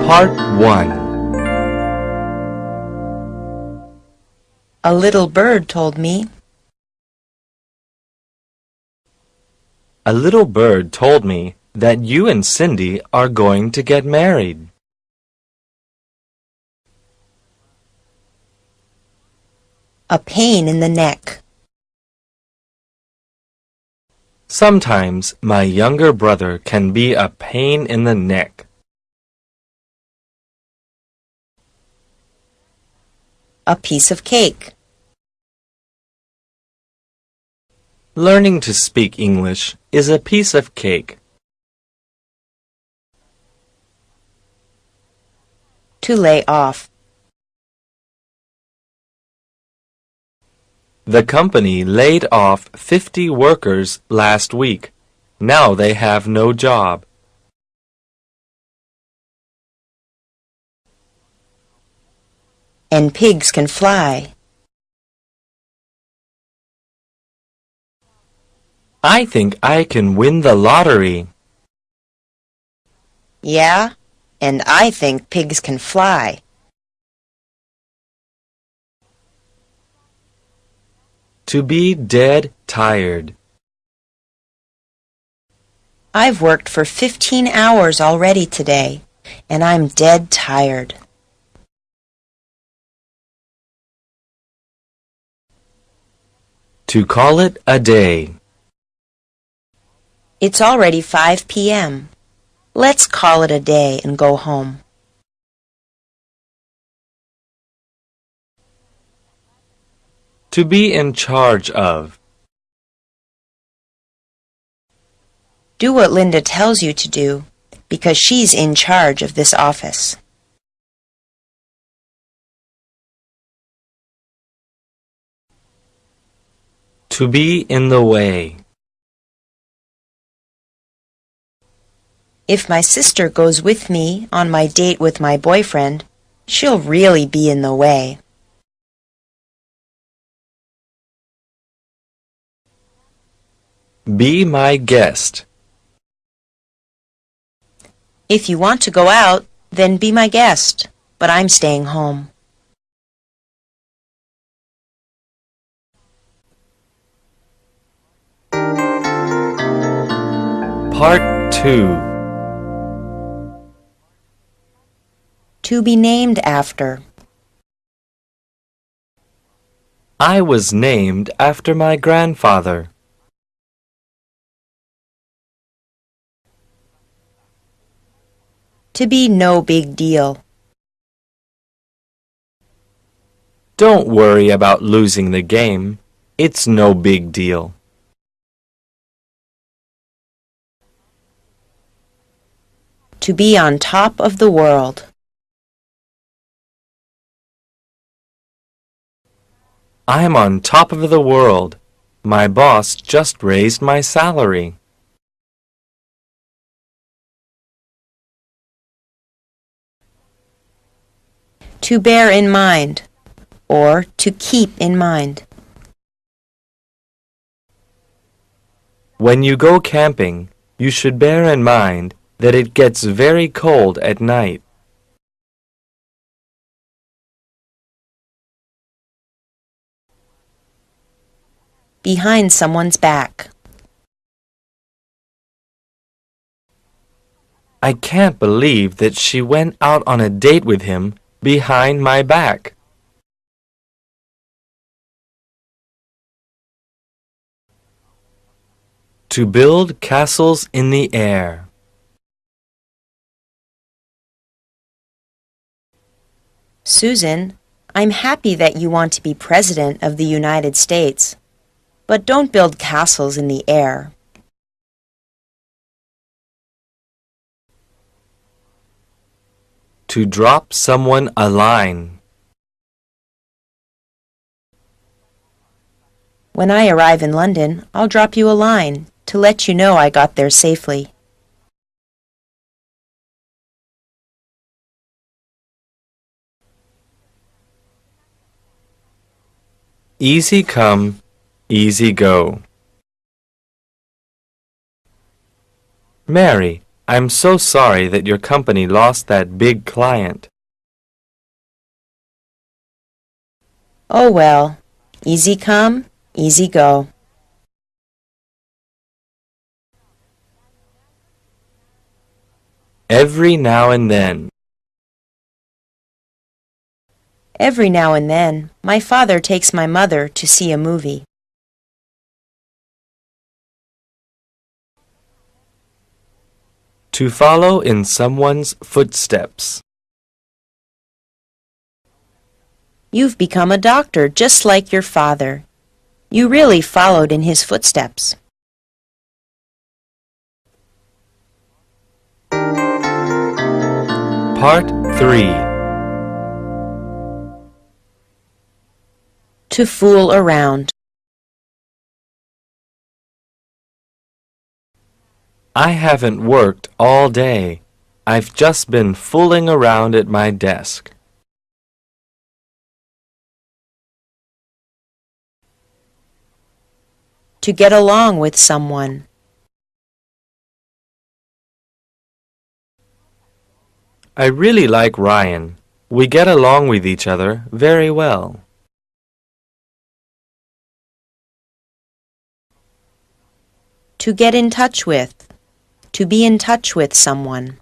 Part 1. A little bird told me. A little bird told me that you and Cindy are going to get married. A pain in the neck. Sometimes my younger brother can be a pain in the neck. A piece of cake. Learning to speak English is a piece of cake. To lay off. The company laid off 50 workers last week. Now they have no job. And pigs can fly. I think I can win the lottery. Yeah, and I think pigs can fly. To be dead tired. I've worked for 15 hours already today, and I'm dead tired. To call it a day. It's already 5 p.m. Let's call it a day and go home. To be in charge of. Do what Linda tells you to do, because she's in charge of this office. To be in the way. If my sister goes with me on my date with my boyfriend, she'll really be in the way. Be my guest. If you want to go out, then be my guest, but I'm staying home. Part 2. To be named after. I was named after my grandfather. To be no big deal. Don't worry about losing the game. It's no big deal. To be on top of the world. I'm on top of the world. My boss just raised my salary. To bear in mind, or to keep in mind. When you go camping, you should bear in mind that it gets very cold at night. Behind someone's back. I can't believe that she went out on a date with him behind my back. To build castles in the air. Susan, I'm happy that you want to be President of the United States, but don't build castles in the air. To drop someone a line. When I arrive in London, I'll drop you a line to let you know I got there safely. Easy come, easy go. Mary, I'm so sorry that your company lost that big client. Oh well, easy come, easy go. Every now and then. Every now and then, my father takes my mother to see a movie. To follow in someone's footsteps. You've become a doctor just like your father. You really followed in his footsteps. Part 3. To fool around. I haven't worked all day. I've just been fooling around at my desk. To get along with someone. I really like Ryan. We get along with each other very well. To get in touch with. To be in touch with someone.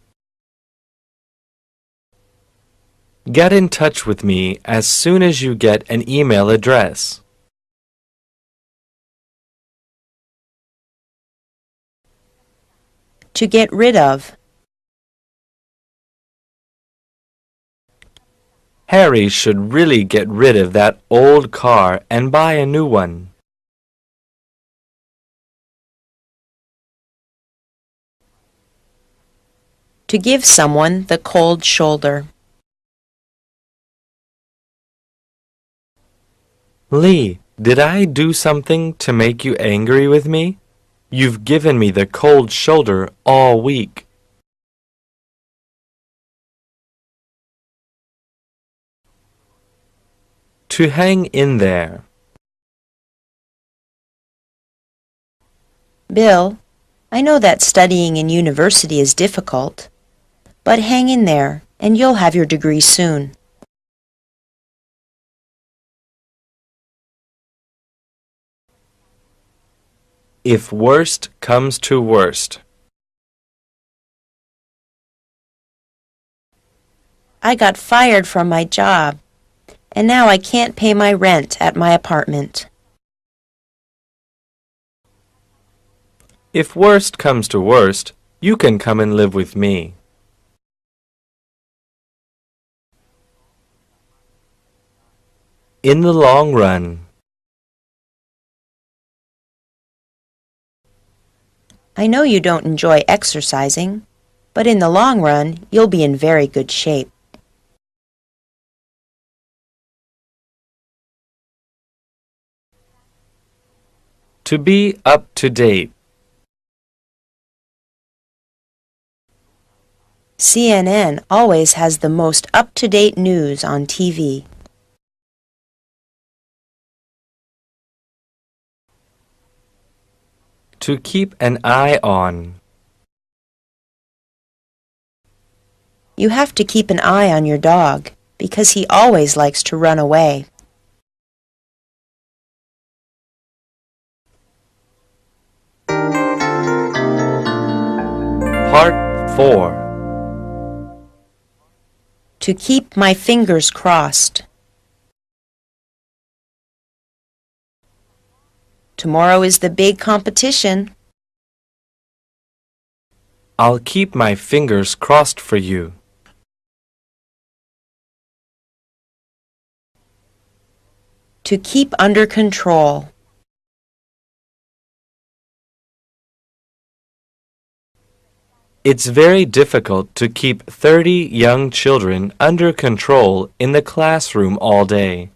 Get in touch with me as soon as you get an email address. To get rid of. Harry should really get rid of that old car and buy a new one. To give someone the cold shoulder. Lee, did I do something to make you angry with me? You've given me the cold shoulder all week. To hang in there. Bill, I know that studying in university is difficult, but hang in there and you'll have your degree soon. If worst comes to worst. I got fired from my job, and now I can't pay my rent at my apartment. If worst comes to worst, you can come and live with me. In the long run. I know you don't enjoy exercising, but in the long run, you'll be in very good shape. To be up to date. CNN always has the most up-to-date news on TV. To keep an eye on. You have to keep an eye on your dog, because he always likes to run away. Part 4. To keep my fingers crossed. Tomorrow is the big competition. I'll keep my fingers crossed for you. To keep under control. It's very difficult to keep 30 young children under control in the classroom all day.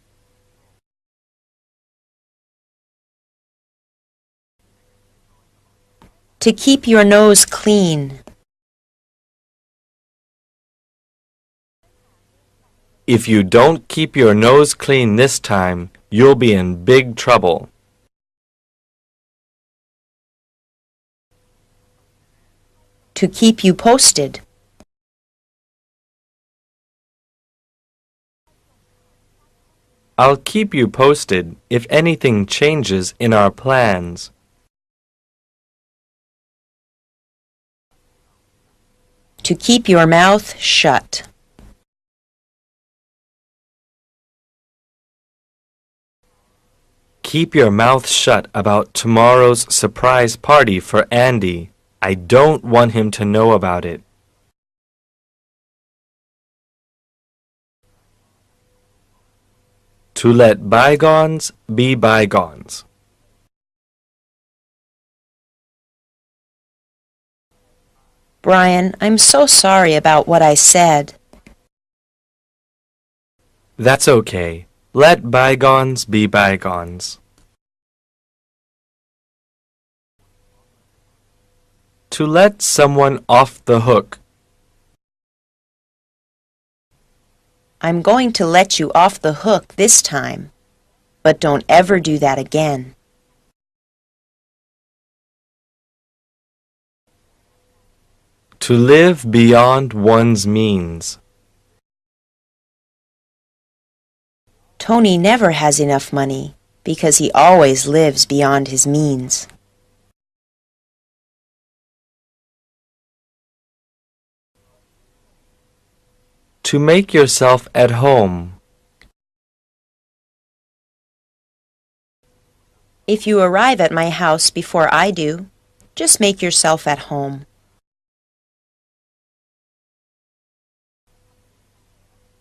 To keep your nose clean. If you don't keep your nose clean this time, you'll be in big trouble. To keep you posted. I'll keep you posted if anything changes in our plans. To keep your mouth shut. Keep your mouth shut about tomorrow's surprise party for Andy. I don't want him to know about it. To let bygones be bygones. Brian, I'm so sorry about what I said. That's okay. Let bygones be bygones. To let someone off the hook. I'm going to let you off the hook this time, but don't ever do that again. To live beyond one's means. Tony never has enough money because he always lives beyond his means. To make yourself at home. If you arrive at my house before I do, just make yourself at home.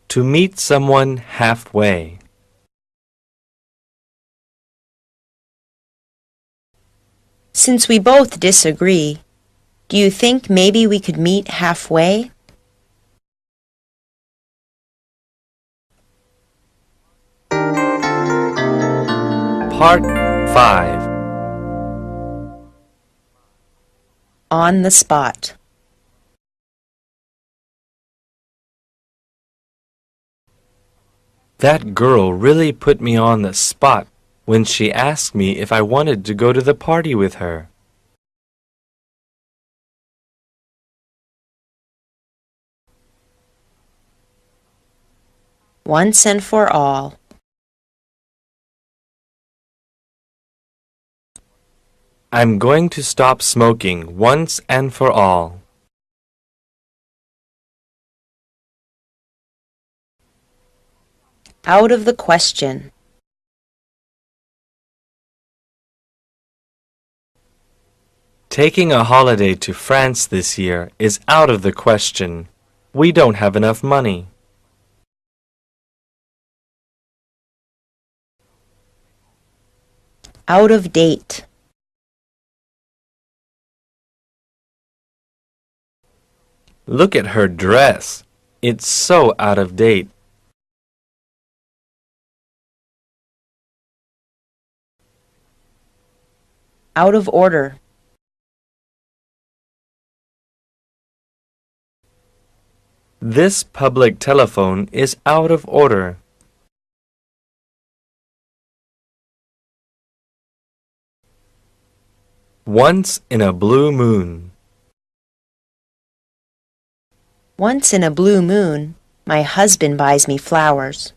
To meet someone halfway. Since we both disagree, do you think maybe we could meet halfway? Part 5. On the spot. That girl really put me on the spot when she asked me if I wanted to go to the party with her. Once and for all. I'm going to stop smoking once and for all. Out of the question. Taking a holiday to France this year is out of the question. We don't have enough money. Out of date. Look at her dress. It's so out of date. Out of order. This public telephone is out of order. Once in a blue moon. Once in a blue moon, my husband buys me flowers.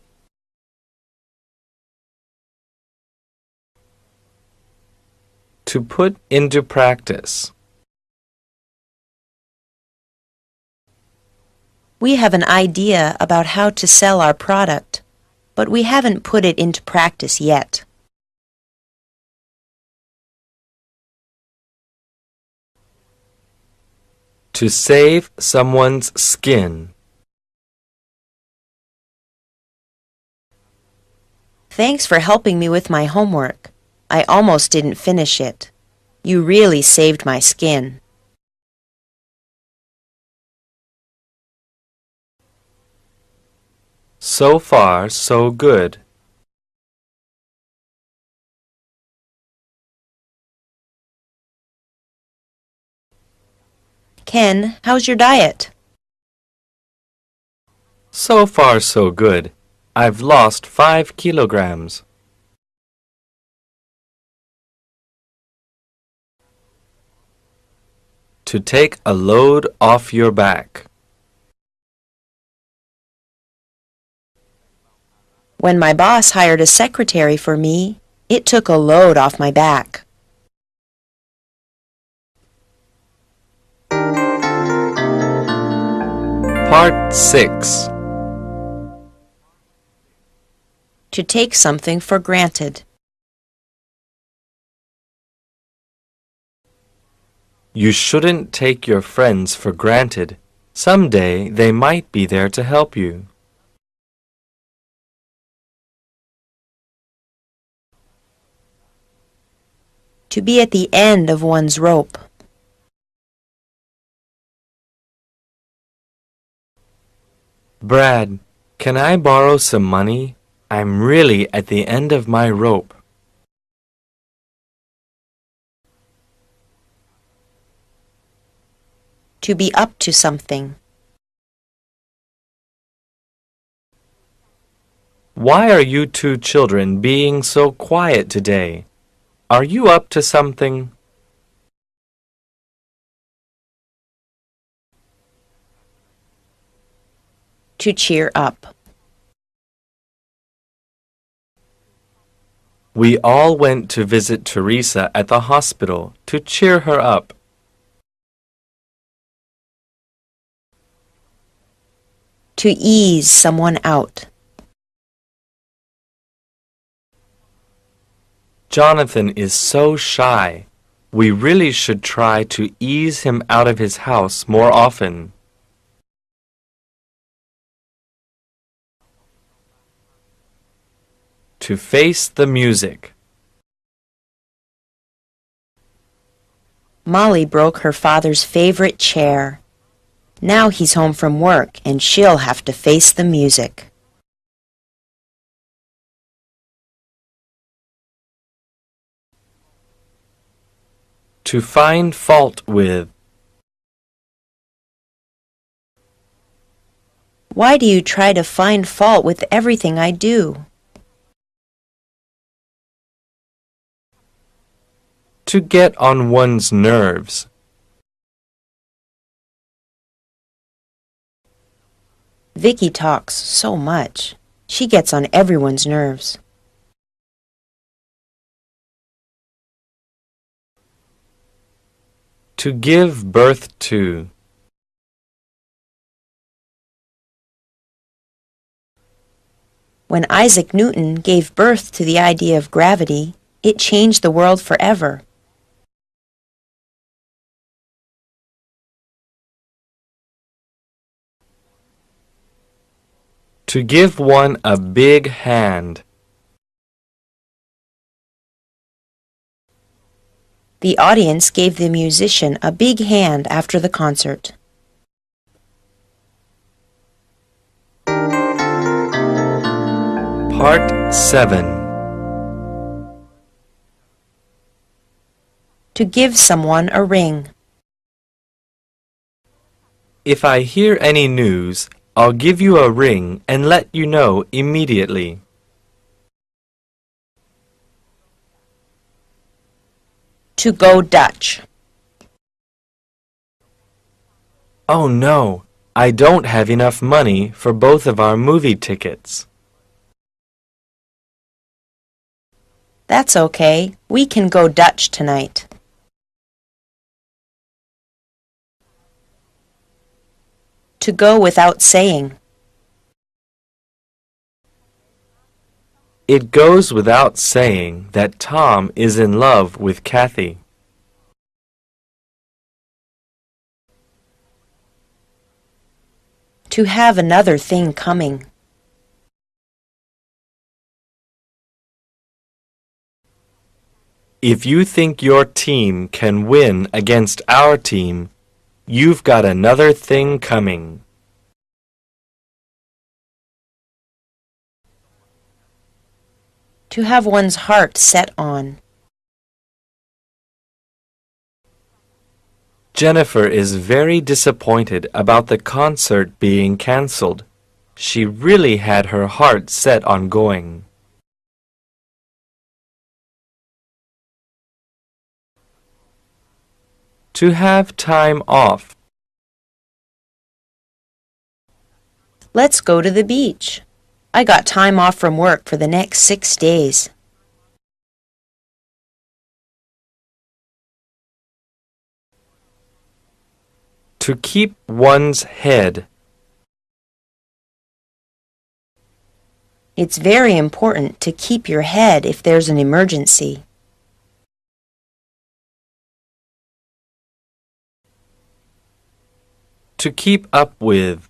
To put into practice. We have an idea about how to sell our product, but we haven't put it into practice yet. To save someone's skin. Thanks for helping me with my homework. I almost didn't finish it. You really saved my skin. So far, so good. Ken, how's your diet? So far, so good. I've lost 5 kilograms. To take a load off your back. When my boss hired a secretary for me, it took a load off my back. Part 6. To take something for granted. You shouldn't take your friends for granted. Someday they might be there to help you. To be at the end of one's rope. Brad, can I borrow some money? I'm really at the end of my rope. To be up to something. Why are you two children being so quiet today? Are you up to something? To cheer up. We all went to visit Teresa at the hospital to cheer her up. To ease someone out. Jonathan is so shy. We really should try to ease him out of his house more often. To face the music. Molly broke her father's favorite chair. Now he's home from work and she'll have to face the music. To find fault with. Why do you try to find fault with everything I do? To get on one's nerves. Vicky talks so much. She gets on everyone's nerves. To give birth to. When Isaac Newton gave birth to the idea of gravity, it changed the world forever. To give one a big hand. The audience gave the musician a big hand after the concert. Part 7. To give someone a ring. If I hear any news, I'll give you a ring and let you know immediately. To go Dutch. Oh no, I don't have enough money for both of our movie tickets. That's okay. We can go Dutch tonight. To go without saying. It goes without saying that Tom is in love with Kathy. To have another thing coming. If you think your team can win against our team, you've got another thing coming. To have one's heart set on. Jennifer is very disappointed about the concert being cancelled. She really had her heart set on going. To have time off. Let's go to the beach. I got time off from work for the next 6 days. To keep one's head. It's very important to keep your head if there's an emergency. To keep up with.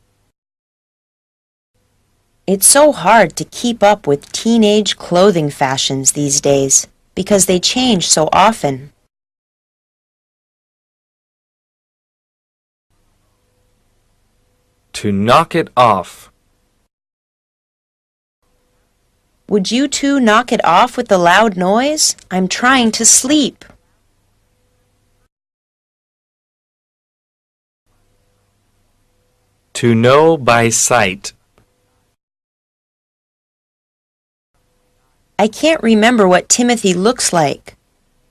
It's so hard to keep up with teenage clothing fashions these days because they change so often. To knock it off. Would you two knock it off with the loud noise? I'm trying to sleep. To know by sight. I can't remember what Timothy looks like,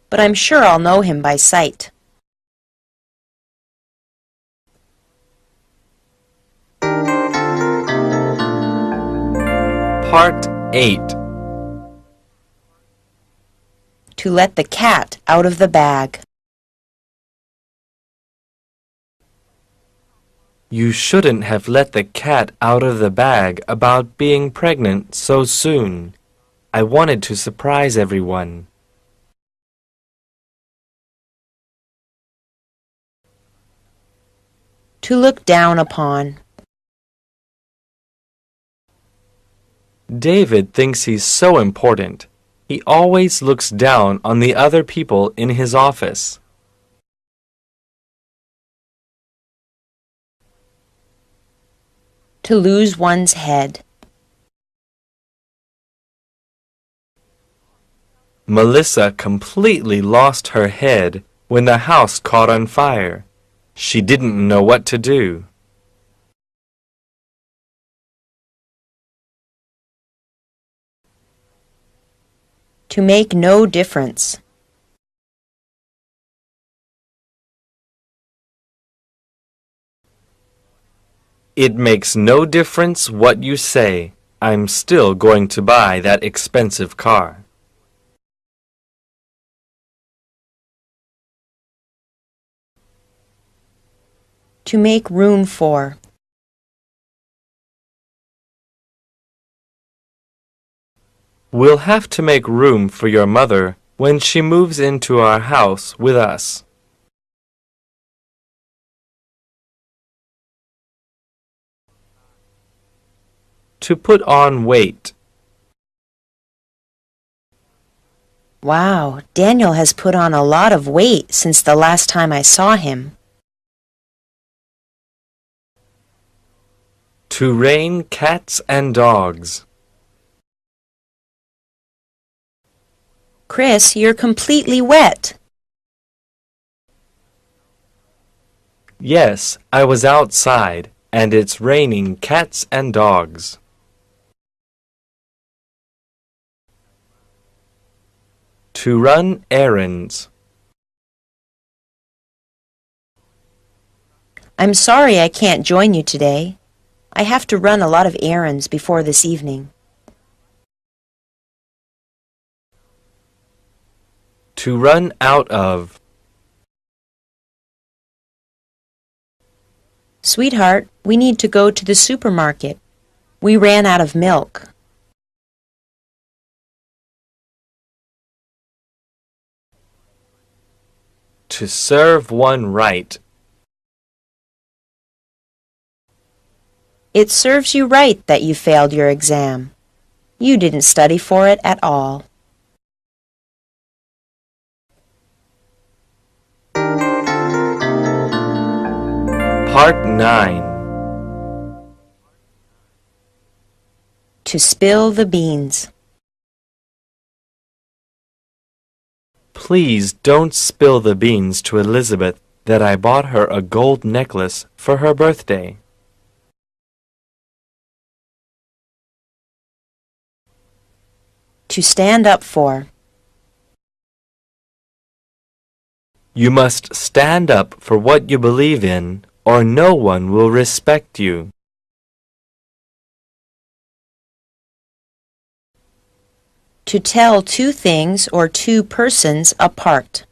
but I'm sure I'll know him by sight. Part 8. To let the cat out of the bag. You shouldn't have let the cat out of the bag about being pregnant so soon. I wanted to surprise everyone. To look down upon. David thinks he's so important. He always looks down on the other people in his office. To lose one's head. Melissa completely lost her head when the house caught on fire. She didn't know what to do. To make no difference. It makes no difference what you say. I'm still going to buy that expensive car. To make room for. We'll have to make room for your mother when she moves into our house with us. To put on weight. Wow, Daniel has put on a lot of weight since the last time I saw him. To rain cats and dogs. Chris, you're completely wet. Yes, I was outside, and it's raining cats and dogs. To run errands. I'm sorry I can't join you today. I have to run a lot of errands before this evening. To run out of. Sweetheart, we need to go to the supermarket. We ran out of milk. To serve one right. It serves you right that you failed your exam. You didn't study for it at all. Part 9. To spill the beans. Please don't spill the beans to Elizabeth that I bought her a gold necklace for her birthday. To stand up for. You must stand up for what you believe in, or no one will respect you. To tell two things or two persons apart.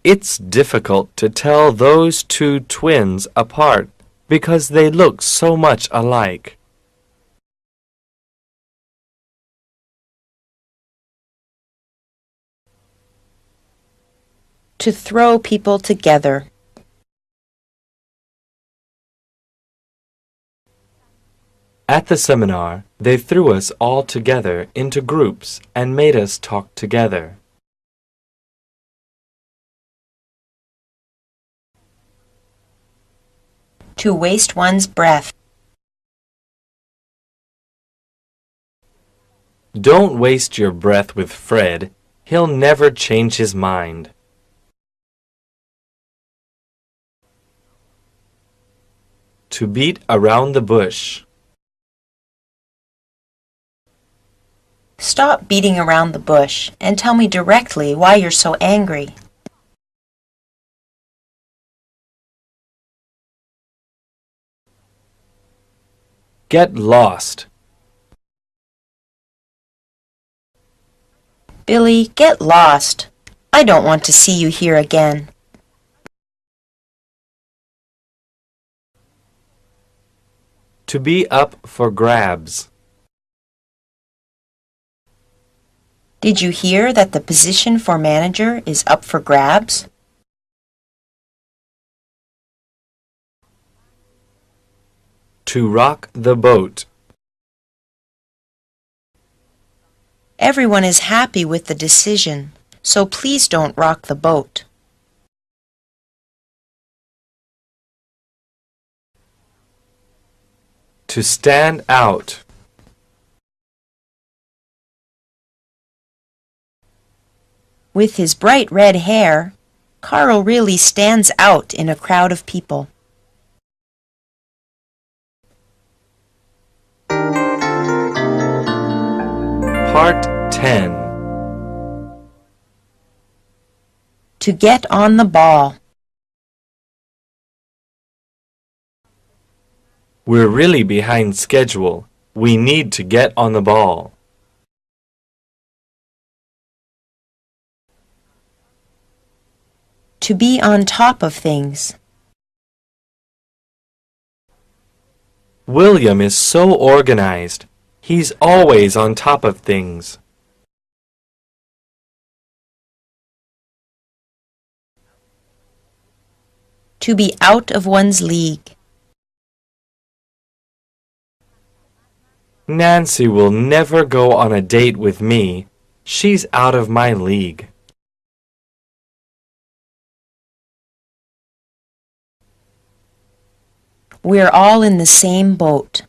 It's difficult to tell those two twins apart because they look so much alike. To throw people together. At the seminar, they threw us all together into groups and made us talk together. To waste one's breath. Don't waste your breath with Fred. He'll never change his mind. To beat around the bush. Stop beating around the bush and tell me directly why you're so angry. Get lost. Billy, get lost. I don't want to see you here again. To be up for grabs. Did you hear that the position for manager is up for grabs? To rock the boat. Everyone is happy with the decision, so please don't rock the boat. To stand out. With his bright red hair, Carl really stands out in a crowd of people. Part 10. To get on the ball. We're really behind schedule. We need to get on the ball. To be on top of things. William is so organized. He's always on top of things. To be out of one's league. Nancy will never go on a date with me. She's out of my league. We're all in the same boat.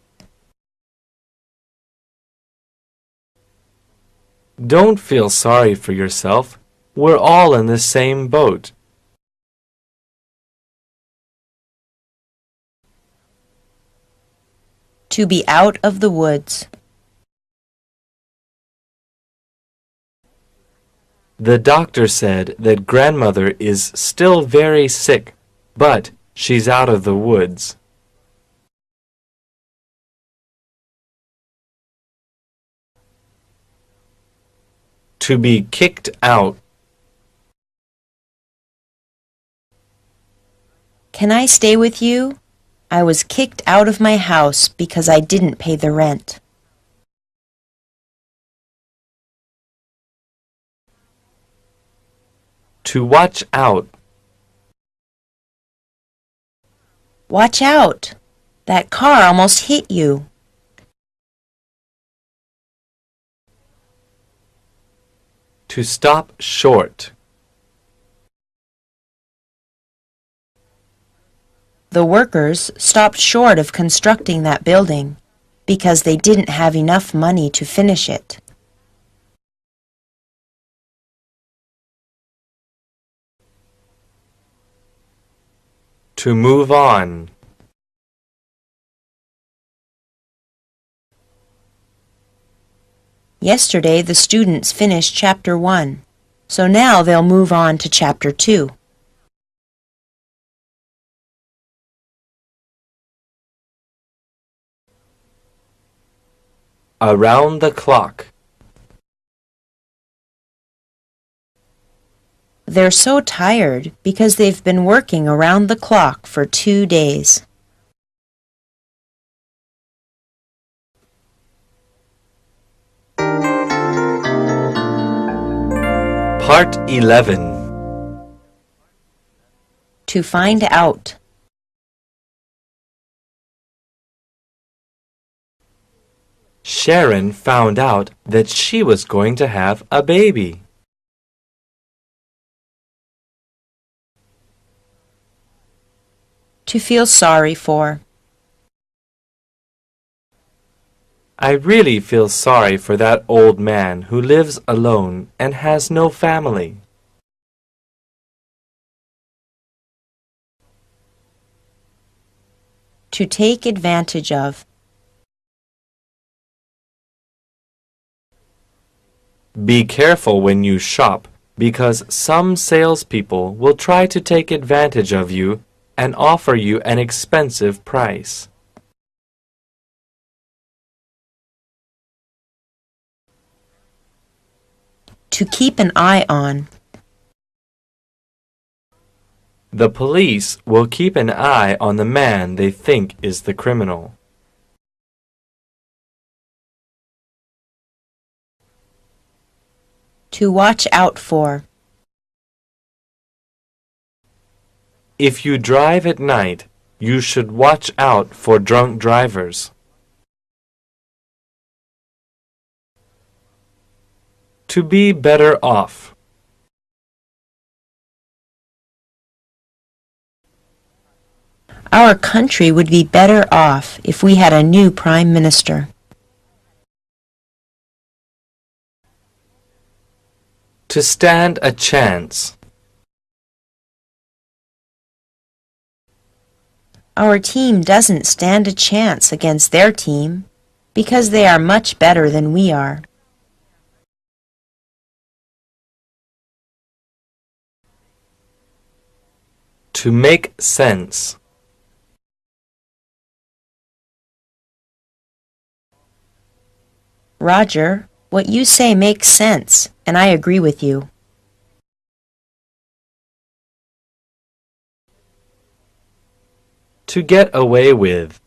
Don't feel sorry for yourself. We're all in the same boat. To be out of the woods. The doctor said that grandmother is still very sick, but she's out of the woods. To be kicked out. Can I stay with you? I was kicked out of my house because I didn't pay the rent. To watch out. Watch out! That car almost hit you. To stop short. The workers stopped short of constructing that building because they didn't have enough money to finish it. To move on. Yesterday the students finished Chapter 1, so now they'll move on to Chapter 2. Around the clock. They're so tired because they've been working around the clock for 2 days. Part 11. To find out. Sharon found out that she was going to have a baby. To feel sorry for. I really feel sorry for that old man who lives alone and has no family. To take advantage of. Be careful when you shop because some salespeople will try to take advantage of you and offer you an expensive price. To keep an eye on. The police will keep an eye on the man they think is the criminal. To watch out for. If you drive at night, you should watch out for drunk drivers. To be better off. Our country would be better off if we had a new Prime Minister. To stand a chance. Our team doesn't stand a chance against their team because they are much better than we are. To make sense. Roger, what you say makes sense, and I agree with you. To get away with.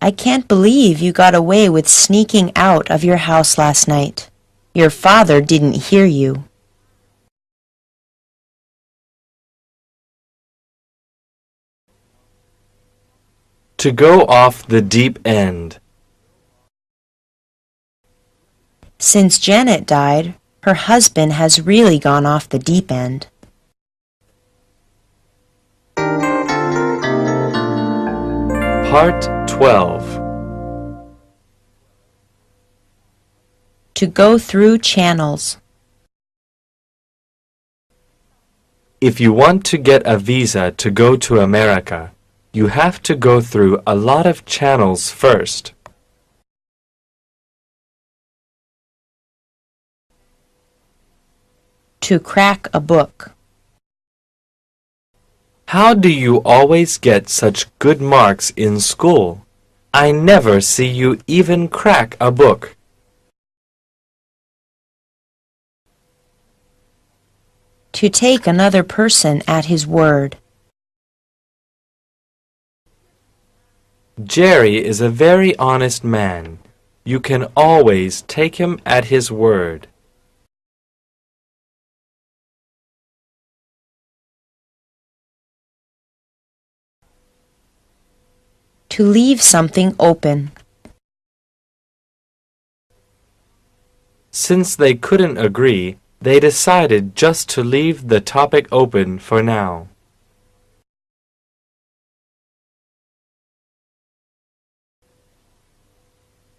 I can't believe you got away with sneaking out of your house last night. Your father didn't hear you. To go off the deep end. Since Janet died, her husband has really gone off the deep end. Part 12. To go through channels. If you want to get a visa to go to America, you have to go through a lot of channels first. To crack a book. How do you always get such good marks in school? I never see you even crack a book. To take another person at his word. Jerry is a very honest man. You can always take him at his word. To leave something open. Since they couldn't agree, they decided just to leave the topic open for now.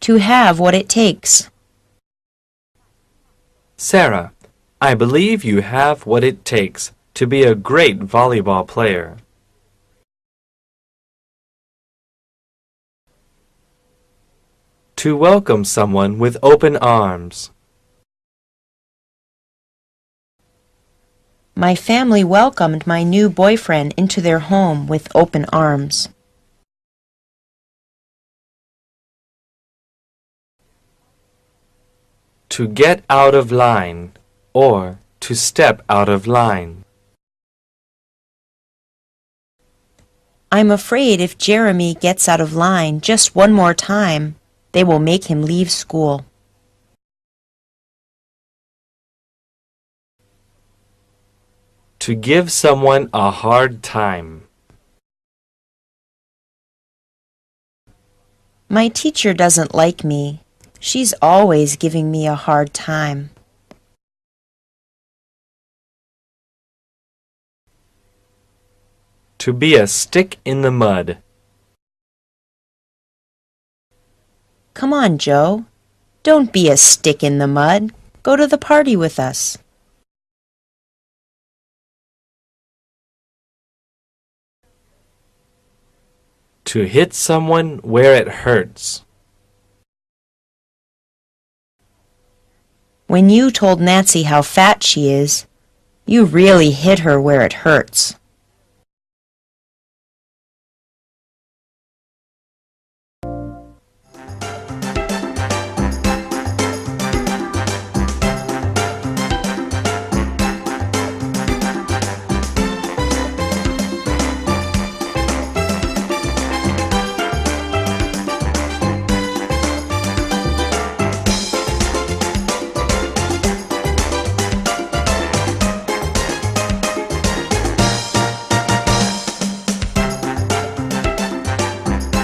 To have what it takes. Sarah, I believe you have what it takes to be a great volleyball player. To welcome someone with open arms. My family welcomed my new boyfriend into their home with open arms. To get out of line, or to step out of line. I'm afraid if Jeremy gets out of line just one more time, they will make him leave school. To give someone a hard time. My teacher doesn't like me. She's always giving me a hard time. To be a stick in the mud. Come on, Joe. Don't be a stick in the mud. Go to the party with us. To hit someone where it hurts. When you told Nancy how fat she is, you really hit her where it hurts.